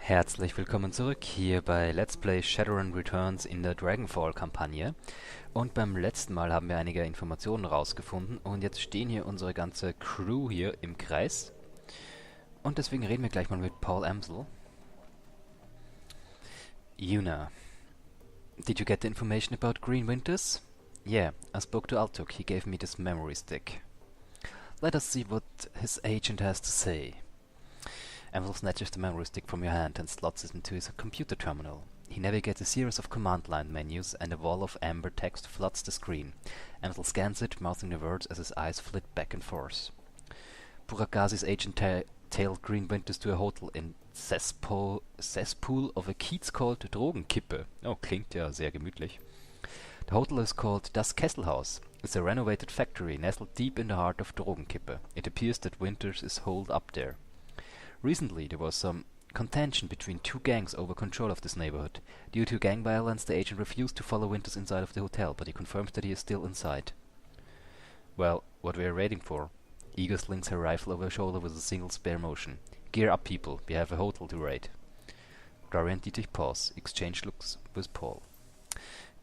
Herzlich willkommen zurück hier bei Let's Play Shadowrun Returns in der Dragonfall-Kampagne. Und beim letzten Mal haben wir einige Informationen rausgefunden und jetzt stehen hier unsere ganze Crew hier im Kreis. Und deswegen reden wir gleich mal mit Paul Amsel. Yuna, did you get the information about Green Winters? Yeah, I spoke to Altuk, he gave me this memory stick. Let us see what his agent has to say. Amsel snatches the memory stick from your hand and slots it into his computer terminal. He navigates a series of command line menus and a wall of amber text floods the screen. Amsel scans it, mouthing the words as his eyes flit back and forth. Burakazi's agent tailed Green Winters to a hotel in Cesspool of a Kiez called Drogenkippe. Oh, klingt ja sehr gemütlich. The hotel is called Das Kesselhaus. It's a renovated factory nestled deep in the heart of Drogenkippe. It appears that Winters is holed up there. Recently, there was some contention between two gangs over control of this neighborhood. Due to gang violence, the agent refused to follow Winters inside of the hotel, but he confirms that he is still inside. Well, what we are waiting for? Ego slings her rifle over her shoulder with a single spare motion. Gear up, people. We have a hotel to raid. Gloria and Dietrich pause, exchange looks with Paul.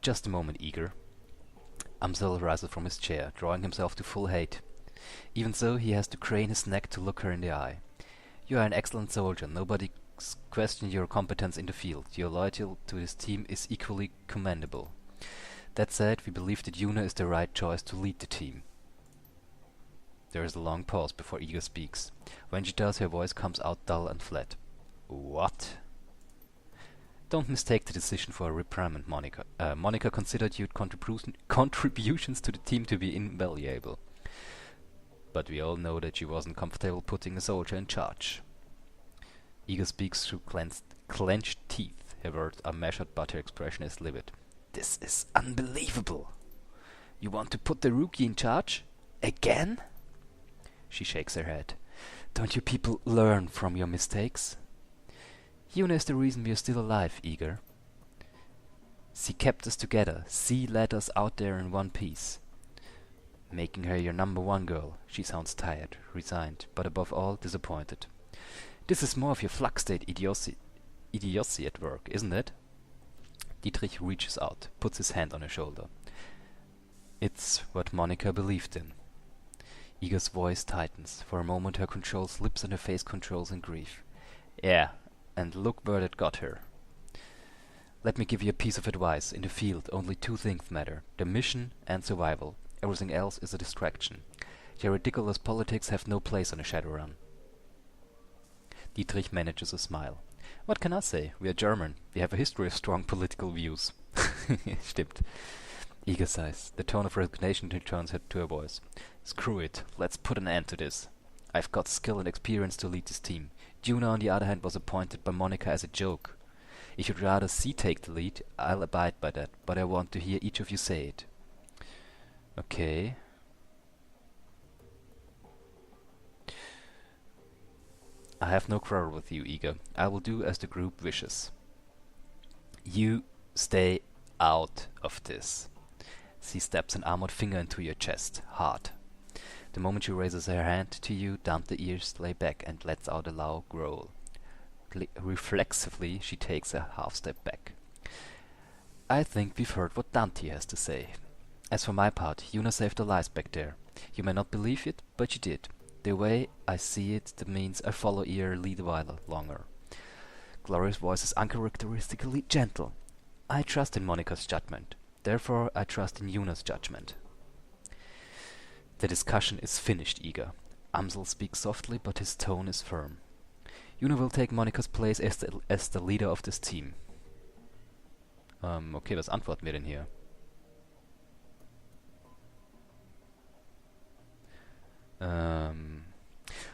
Just a moment, Eager. Amsel rises from his chair, drawing himself to full height. Even so, he has to crane his neck to look her in the eye. You are an excellent soldier. Nobody questions your competence in the field. Your loyalty to this team is equally commendable. That said, we believe that Yuna is the right choice to lead the team. There is a long pause before Ego speaks. When she does, her voice comes out dull and flat. What? Don't mistake the decision for a reprimand, Monika. Monika considered your contributions to the team to be invaluable. But we all know that she wasn't comfortable putting a soldier in charge. Ego speaks through clenched teeth. Her words are measured, but her expression is livid. This is unbelievable. You want to put the rookie in charge? Again? She shakes her head. Don't you people learn from your mistakes? Yuna is the reason we are still alive, Eager. She kept us together. She led us out there in one piece. Making her your number one girl. She sounds tired, resigned, but above all, disappointed. This is more of your flux state idiocy at work, isn't it? Dietrich reaches out, puts his hand on her shoulder. It's what Monika believed in. Ego's voice tightens. For a moment her control slips and her face controls in grief. Yeah, and look where that got her. Let me give you a piece of advice. In the field, only two things matter. The mission and survival. Everything else is a distraction. Your ridiculous politics have no place on a Shadowrun. Dietrich manages a smile. What can I say? We are German. We have a history of strong political views. Stimmt. Ego sighs. The tone of resignation returns to her voice. Screw it. Let's put an end to this. I've got skill and experience to lead this team. Juna, on the other hand, was appointed by Monika as a joke. If you'd rather she take the lead, I'll abide by that, but I want to hear each of you say it. Okay. I have no quarrel with you, Ego. I will do as the group wishes. You stay out of this. She steps an armored finger into your chest, hard. The moment she raises her hand to you, down the ears lay back and lets out a loud growl. Reflexively, she takes a half step back. I think we've heard what Dante has to say. As for my part, Yuna saved our lives back there. You may not believe it, but she did. The way I see it, that means I follow your lead a while longer. Gloria's voice is uncharacteristically gentle. I trust in Monika's judgment. Therefore, I trust in Yuna's judgment. The discussion is finished, Ego. Amsel speaks softly, but his tone is firm. Yuna will take Monika's place as the leader of this team. Okay, was antworten wir denn hier?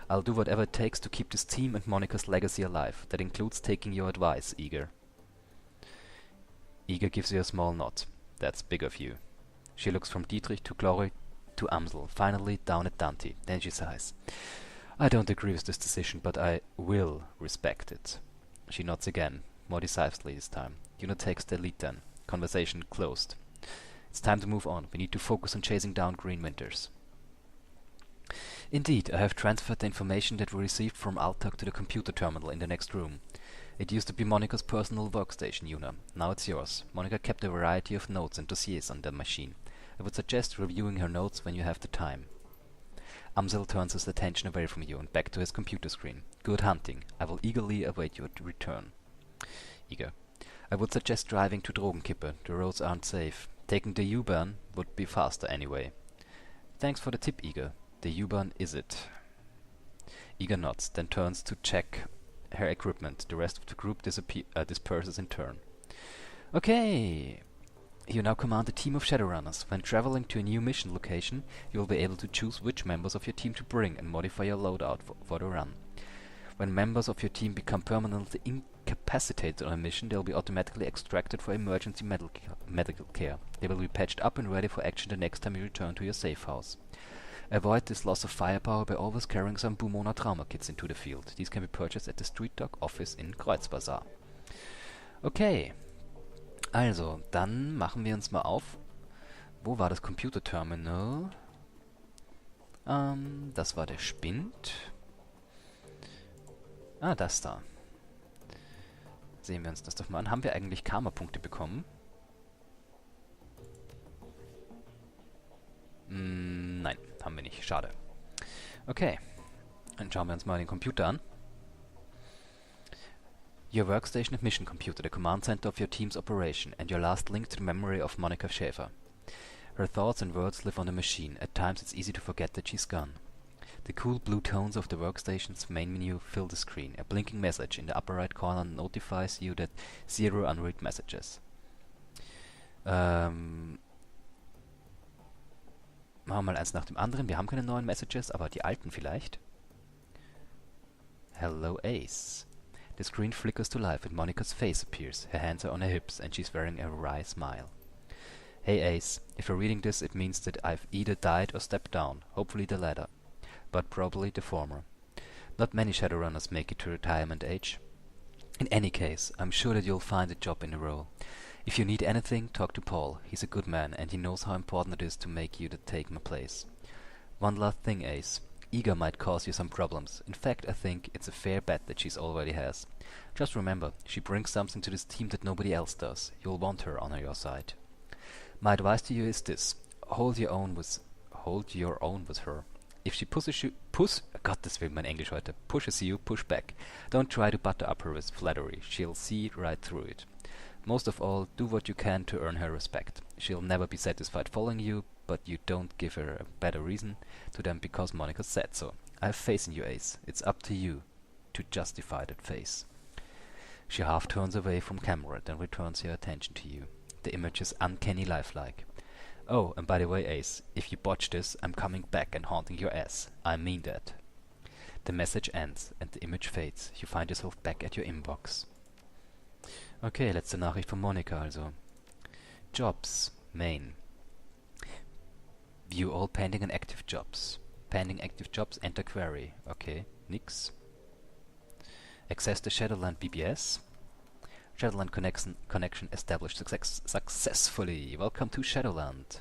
I'll do whatever it takes to keep this team and Monika's legacy alive. That includes taking your advice, Eager. Eager gives you a small nod. That's big of you. She looks from Dietrich to Glory to Amsel, finally down at Dante. Then she sighs. I don't agree with this decision, but I will respect it. She nods again, more decisively this time. Yuna takes the lead then. Conversation closed. It's time to move on. We need to focus on chasing down Green Winters. Indeed, I have transferred the information that we received from Altak to the computer terminal in the next room. It used to be Monika's personal workstation, Yuna. Now it's yours. Monika kept a variety of notes and dossiers on the machine. I would suggest reviewing her notes when you have the time. Amsel turns his attention away from you and back to his computer screen. Good hunting. I will eagerly await your return. Eager. I would suggest driving to Drogenkippe. The roads aren't safe. Taking the U-Bahn would be faster anyway. Thanks for the tip, Eager. The U-Bahn is it. Eager nods, then turns to check her equipment. The rest of the group disperses in turn. Okay. You now command a team of Shadowrunners. When traveling to a new mission location, you will be able to choose which members of your team to bring and modify your loadout for the run. When members of your team become permanently incapacitated on a mission, they will be automatically extracted for emergency medical care. They will be patched up and ready for action the next time you return to your safe house. Avoid this loss of firepower by always carrying some Bumona Trauma Kits into the field. These can be purchased at the Street Dog Office in Kreuzbazar. Okay. Also, dann machen wir uns mal auf. Wo war das Computerterminal? Das war der Spind. Ah, das da. Sehen wir uns das doch mal an. Haben wir eigentlich Karma-Punkte bekommen? Nein, haben wir nicht. Schade. Okay. Dann schauen wir uns mal den Computer an. Your workstation and mission computer, the command center of your team's operation, and your last link to the memory of Monika Schäfer. Her thoughts and words live on the machine. At times it's easy to forget that she's gone. The cool blue tones of the workstation's main menu fill the screen. A blinking message in the upper right corner notifies you that 0 unread messages. Machen wir mal eins nach dem anderen. Wir haben keine neuen Messages, aber die alten vielleicht. Hello, Ace. The screen flickers to life and Monika's face appears. Her hands are on her hips and she's wearing a wry smile. Hey Ace, if you're reading this it means that I've either died or stepped down, hopefully the latter, but probably the former. Not many Shadowrunners make it to retirement age. In any case, I'm sure that you'll find a job in the role. If you need anything, talk to Paul. He's a good man and he knows how important it is to make you take my place. One last thing, Ace. Ega might cause you some problems. In fact, I think it's a fair bet that she's already has. Just remember, she brings something to this team that nobody else does. You'll want her on your side. My advice to you is this. Hold your own with her. If she pushes you, push back. Don't try to butter up her with flattery. She'll see right through it. Most of all, do what you can to earn her respect. She'll never be satisfied following you, but you don't give her a better reason to them because Monika said so. I have faith in you, Ace. It's up to you to justify that faith. She half turns away from camera, then returns her attention to you. The image is uncanny lifelike. Oh, and by the way, Ace, if you botch this, I'm coming back and haunting your ass. I mean that. The message ends and the image fades. You find yourself back at your inbox. Okay, letzte Nachricht von Monika also. Jobs. Main. View all pending and active jobs. Pending active jobs, enter query. Okay, nix. Access the Shadowland BBS. Shadowland connection established successfully. Welcome to Shadowland.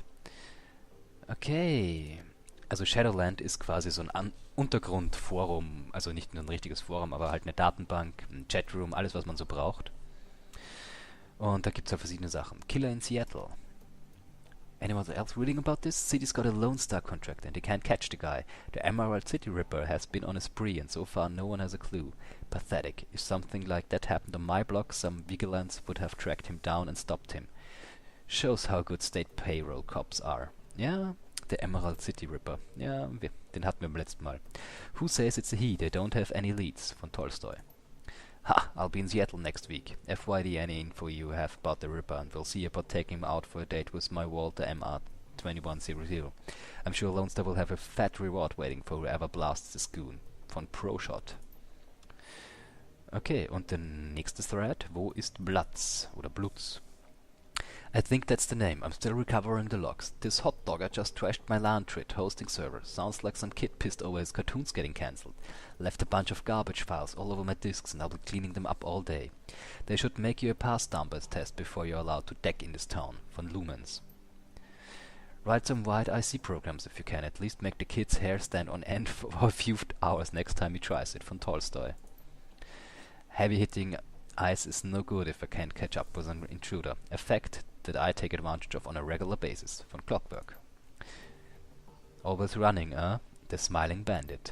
Okay. Also Shadowland ist quasi so ein Untergrundforum. Also nicht nur ein richtiges Forum, aber halt eine Datenbank, ein Chatroom, alles was man so braucht. Und da gibt's ja verschiedene Sachen. Killer in Seattle. Anyone else reading about this? City's got a Lone Star contract and they can't catch the guy. The Emerald City Ripper has been on a spree and so far no one has a clue. Pathetic. If something like that happened on my block, some vigilants would have tracked him down and stopped him. Shows how good state payroll cops are. Ja, der Emerald City Ripper. Ja, den hatten wir beim letzten Mal. Who says it's a he? They don't have any leads. Von Tolstoy. Ha! I'll be in Seattle next week. FYD any info you have about the Ripper and we'll see about taking him out for a date with my Walter MR2100. I'm sure Lone Star will have a fat reward waiting for whoever blasts the goon. Von ProShot. Okay, und der nächste Thread. Wo ist Blutz? Oder Blutz? I think that's the name. I'm still recovering the logs. This hot dogger just trashed my Lantrit hosting server. Sounds like some kid pissed over his cartoons getting cancelled. Left a bunch of garbage files all over my disks and I'll be cleaning them up all day. They should make you a pass numbers test before you're allowed to deck in this town. Von Lumens. Write some wide IC programs if you can. At least make the kid's hair stand on end for a few hours next time he tries it. Von Tolstoy. Heavy hitting Ice is no good if I can't catch up with an intruder. A fact that I take advantage of on a regular basis. Von Clockwork. Always running, The Smiling Bandit.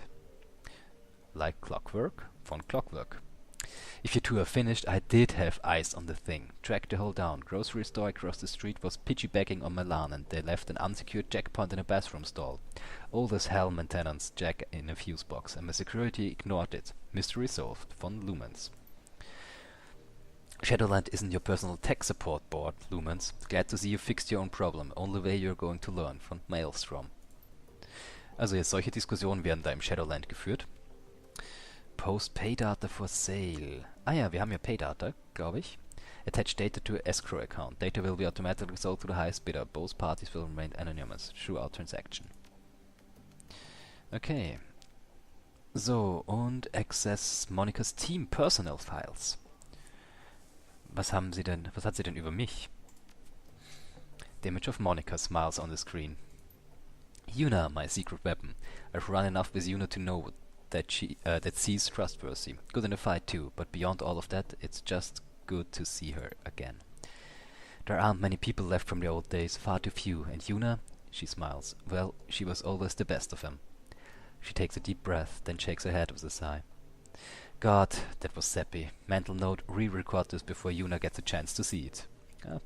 Like clockwork? Von Clockwork. If you two are finished, I did have eyes on the thing. Tracked the whole down. Grocery store across the street was piggybagging on Milan, and they left an unsecured checkpoint in a bathroom stall. Old as hell maintenance jack in a fuse box, and my security ignored it. Mystery solved. Von Lumens. Shadowland isn't your personal tech support board, Lumens. Glad to see you fixed your own problem. Only way you're going to learn. Von Maelstrom. Also jetzt solche Diskussionen werden da im Shadowland geführt. Post Paydata for sale. Ah ja, wir haben ja Paydata, glaube ich. Attach data to escrow account. Data will be automatically sold to the highest bidder. Both parties will remain anonymous throughout transaction. Okay. So, und access Monikas Team Personal Files. Was hat sie denn über mich? The image of Monika smiles on the screen. Yuna, my secret weapon. I've run enough with Yuna to know that she's trustworthy. Good in a fight too, but beyond all of that, it's just good to see her again. There aren't many people left from the old days, far too few, and Yuna, she smiles, well, she was always the best of them. She takes a deep breath, then shakes her head with a sigh. God, that was sappy. Mental note, re-record this before Yuna gets a chance to see it.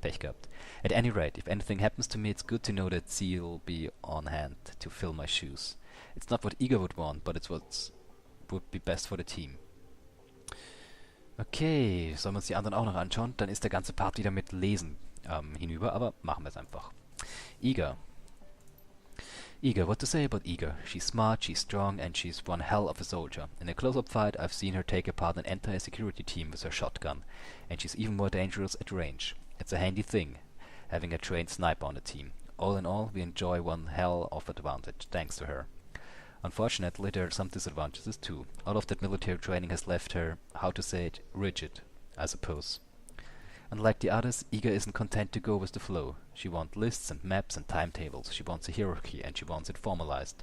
Pech gehabt. At any rate, if anything happens to me, it's good to know that she'll be on hand to fill my shoes. It's not what Igor would want, but it's what would be best for the team. Okay, sollen wir uns die anderen auch noch anschauen? Dann ist der ganze Part wieder mit Lesen hinüber, aber machen wir es einfach. Igor. Igor, what to say about Igor? She's smart, she's strong, and she's one hell of a soldier. In a close-up fight, I've seen her take apart an entire security team with her shotgun, and she's even more dangerous at range. It's a handy thing, having a trained sniper on the team. All in all, we enjoy one hell of advantage, thanks to her. Unfortunately, there are some disadvantages too. All of that military training has left her, how to say it, rigid, I suppose. Unlike the others, Igor isn't content to go with the flow. She wants lists and maps and timetables. She wants a hierarchy, and she wants it formalized.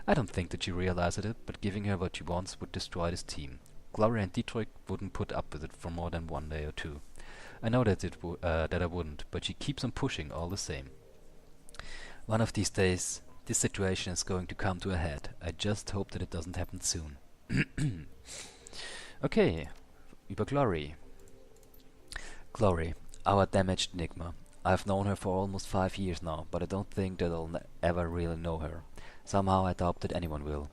I don't think that she realizes it, but giving her what she wants would destroy this team. Gloria and Dietrich wouldn't put up with it for more than one day or two. I know that I wouldn't, but she keeps on pushing all the same. One of these days, this situation is going to come to a head. I just hope that it doesn't happen soon. Okay, über Glory. Glory, our damaged enigma. I've known her for almost 5 years now, but I don't think that I'll ever really know her. Somehow I doubt that anyone will.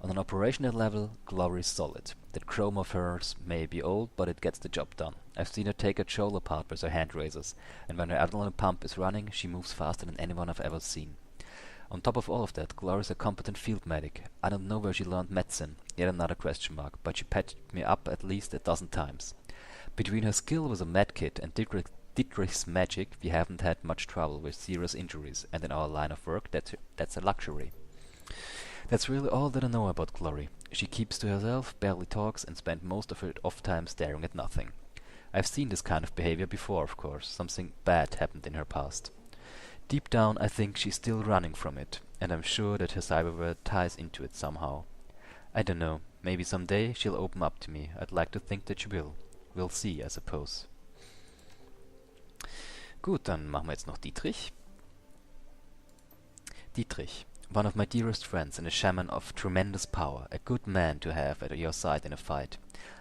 On an operational level, Glory's solid. That chrome of hers may be old, but it gets the job done. I've seen her take a troll apart with her hand razors, and when her adrenaline pump is running, she moves faster than anyone I've ever seen. On top of all of that, Glory's a competent field medic. I don't know where she learned medicine, yet another question mark, but she patched me up at least a dozen times. Between her skill with a medkit and Dietrich's magic, we haven't had much trouble with serious injuries, and in our line of work, that's a luxury. That's really all that I know about Glory. She keeps to herself, barely talks, and spends most of her off time staring at nothing. I've seen this kind of behavior before, of course. Something bad happened in her past. Deep down, I think she's still running from it, and I'm sure that her cyberware ties into it somehow. I don't know, maybe someday she'll open up to me. I'd like to think that she will. We'll see, I suppose. Gut, dann machen wir jetzt noch Dietrich. Dietrich, one of my dearest friends and a shaman of tremendous power, a good man to have at your side in a fight.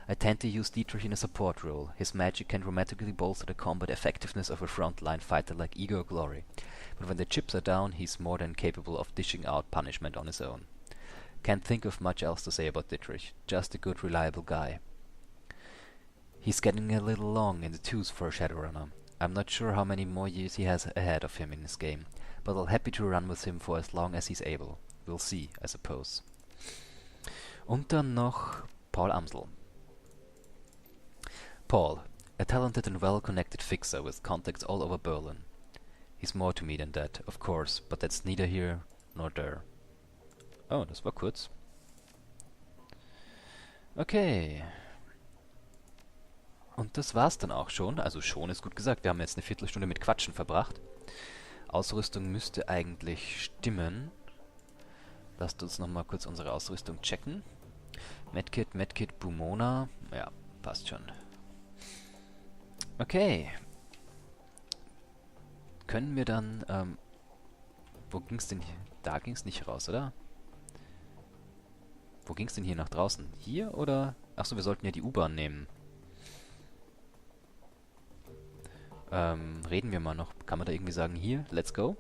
I tend to use Dietrich in a support role. His magic can dramatically bolster the combat effectiveness of a frontline fighter like Igor Glory. But when the chips are down, he's more than capable of dishing out punishment on his own. Can't think of much else to say about Dietrich. Just a good, reliable guy. He's getting a little long in the tooth for a Shadowrunner. I'm not sure how many more years he has ahead of him in this game, but I'll happy to run with him for as long as he's able. We'll see, I suppose. Und dann noch Paul Amsel. Paul, a talented and well-connected fixer with contacts all over Berlin. He's more to me than that, of course, but that's neither here nor there. Oh, das war kurz. Okay. Und das war's dann auch schon. Also schon ist gut gesagt. Wir haben jetzt eine Viertelstunde mit Quatschen verbracht. Ausrüstung müsste eigentlich stimmen. Lasst uns nochmal kurz unsere Ausrüstung checken. Medkit, Bumona. Ja, passt schon. Okay. Können wir dann, wo ging's denn hier? Da ging's nicht raus, oder? Wo ging's denn hier nach draußen? Hier oder? Achso, wir sollten ja die U-Bahn nehmen. Reden wir mal noch. Kann man da irgendwie sagen, hier, let's go?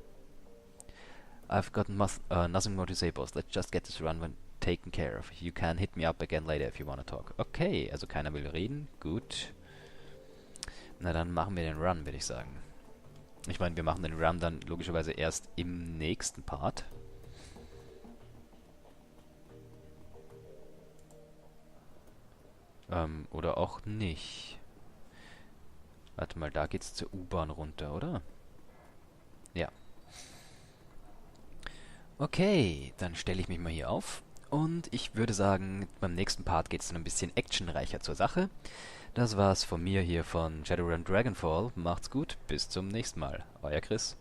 I've got nothing more to say, boss. Let's just get this run taken care of. You can hit me up again later if you wanna talk. Okay, also keiner will reden. Gut. Na dann machen wir den Run, würde ich sagen. Ich meine, wir machen den Run dann logischerweise erst im nächsten Part. Oder auch nicht. Warte mal, da geht's zur U-Bahn runter, oder? Ja. Okay, dann stelle ich mich mal hier auf. Und ich würde sagen, beim nächsten Part geht es dann ein bisschen actionreicher zur Sache. Das war's von mir hier von Shadowrun Dragonfall. Macht's gut, bis zum nächsten Mal. Euer Chris.